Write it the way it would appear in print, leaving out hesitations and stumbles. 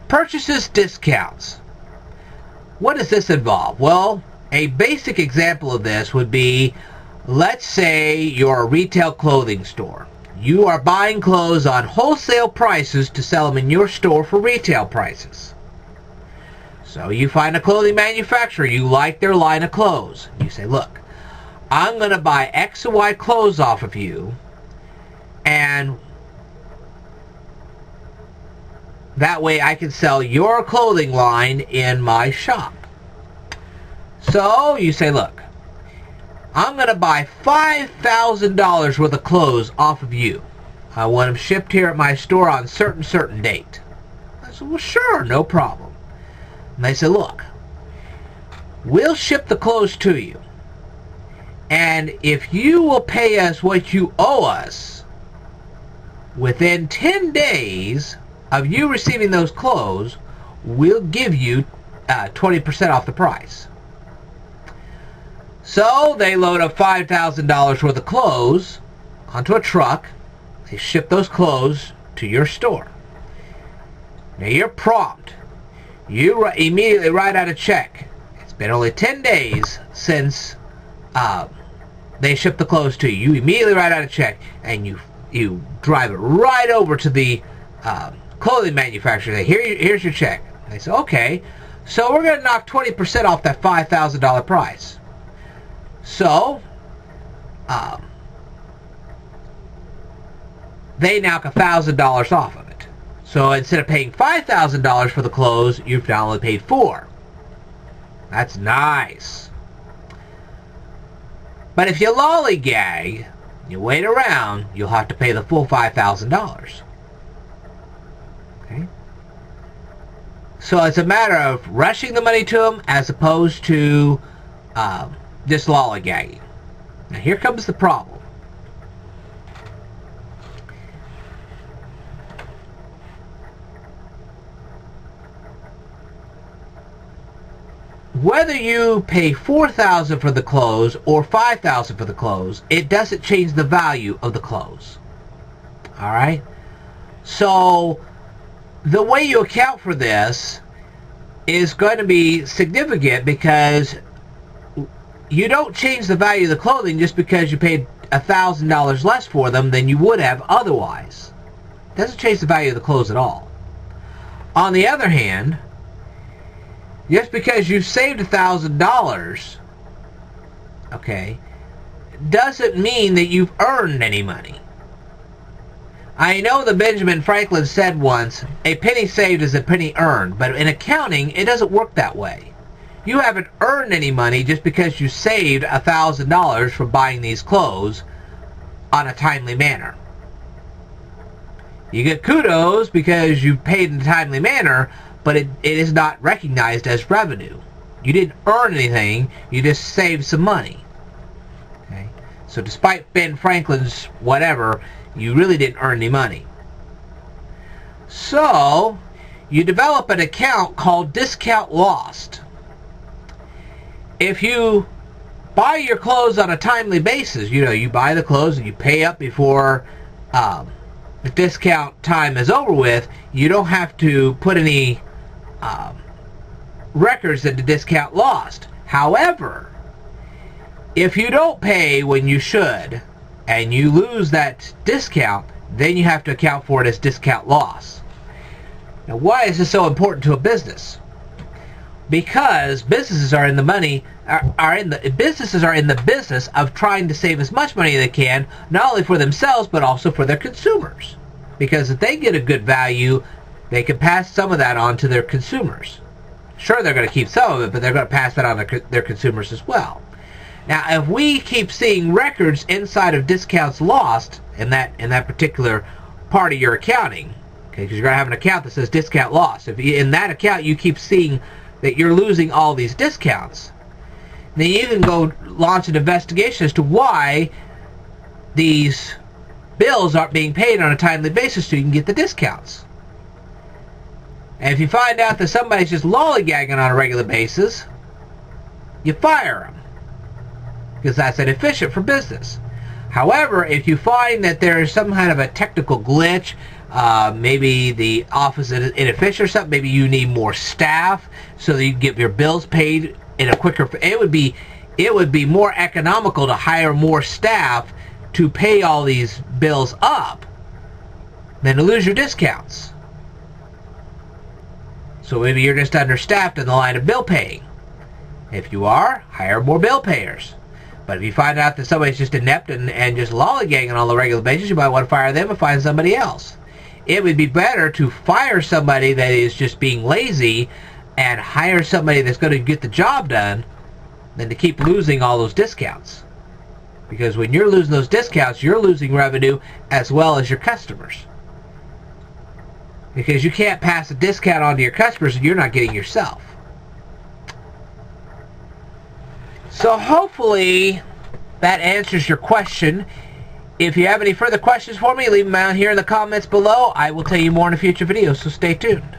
Purchases discounts. What does this involve? Well, a basic example of this would be, let's say you're a retail clothing store. You are buying clothes on wholesale prices to sell them in your store for retail prices. So you find a clothing manufacturer, you like their line of clothes. You say, look, I'm going to buy X and Y clothes off of you, and that way I can sell your clothing line in my shop. So you say, look, I'm going to buy $5,000 worth of clothes off of you. I want them shipped here at my store on certain date. I said, well, sure, no problem. And they said, look, we'll ship the clothes to you. And if you will pay us what you owe us within 10 days of you receiving those clothes, we'll give you 20% off the price. So they load up $5,000 worth of clothes onto a truck. They ship those clothes to your store. Now you're prompt. You immediately write out a check. It's been only 10 days since they shipped the clothes to you. You immediately write out a check, and you drive it right over to the clothing manufacturer. Say, here's your check. They say, okay, so we're going to knock 20% off that $5,000 price. So they knock $1,000 off of it. So instead of paying $5,000 for the clothes, you've now only paid $4,000. That's nice. But if you lollygag, you wait around, you'll have to pay the full $5,000. Okay? So it's a matter of rushing the money to them as opposed to just lollygagging. Now here comes the problem. Whether you pay $4,000 for the clothes or $5,000 for the clothes, it doesn't change the value of the clothes. Alright? So the way you account for this is going to be significant, because you don't change the value of the clothing just because you paid $1,000 less for them than you would have otherwise. It doesn't change the value of the clothes at all. On the other hand, just because you saved $1,000, okay, doesn't mean that you've earned any money. I know that Benjamin Franklin said once, a penny saved is a penny earned, but in accounting, it doesn't work that way. You haven't earned any money just because you saved $1,000 from buying these clothes on a timely manner. You get kudos because you paid in a timely manner, but it is not recognized as revenue. You didn't earn anything, you just saved some money. Okay? So despite Ben Franklin's whatever, you really didn't earn any money. So you develop an account called discount lost. If you buy your clothes on a timely basis, you buy the clothes and you pay up before the discount time is over with, you don't have to put any records into discount lost. However, if you don't pay when you should and you lose that discount, then you have to account for it as discount loss. Now, why is this so important to a business? Because businesses are in the businesses are in the business of trying to save as much money as they can, not only for themselves but also for their consumers. Because if they get a good value, they can pass some of that on to their consumers. Sure, they're going to keep some of it, but they're going to pass that on to their consumers as well. Now, if we keep seeing records inside of discounts lost in that particular part of your accounting, okay, because you're going to have an account that says discount lost. If in that account you keep seeing that you're losing all these discounts, then you can go launch an investigation as to why these bills aren't being paid on a timely basis so you can get the discounts. And if you find out that somebody's just lollygagging on a regular basis, you fire them, because that's inefficient for business. However, if you find that there is some kind of a technical glitch, maybe the office is inefficient or something. Maybe you need more staff so that you can get your bills paid in a quicker. It would be more economical to hire more staff to pay all these bills up than to lose your discounts. So maybe you're just understaffed in the line of bill paying. If you are, hire more bill payers. But if you find out that somebody's just inept and just lollygagging on a regular basis, you might want to fire them and find somebody else. It would be better to fire somebody that is just being lazy and hire somebody that's going to get the job done than to keep losing all those discounts. Because when you're losing those discounts, you're losing revenue as well as your customers. Because you can't pass a discount on to your customers and you're not getting yourself. So hopefully that answers your question. If you have any further questions for me, leave them out here in the comments below. I will tell you more in a future video, so stay tuned.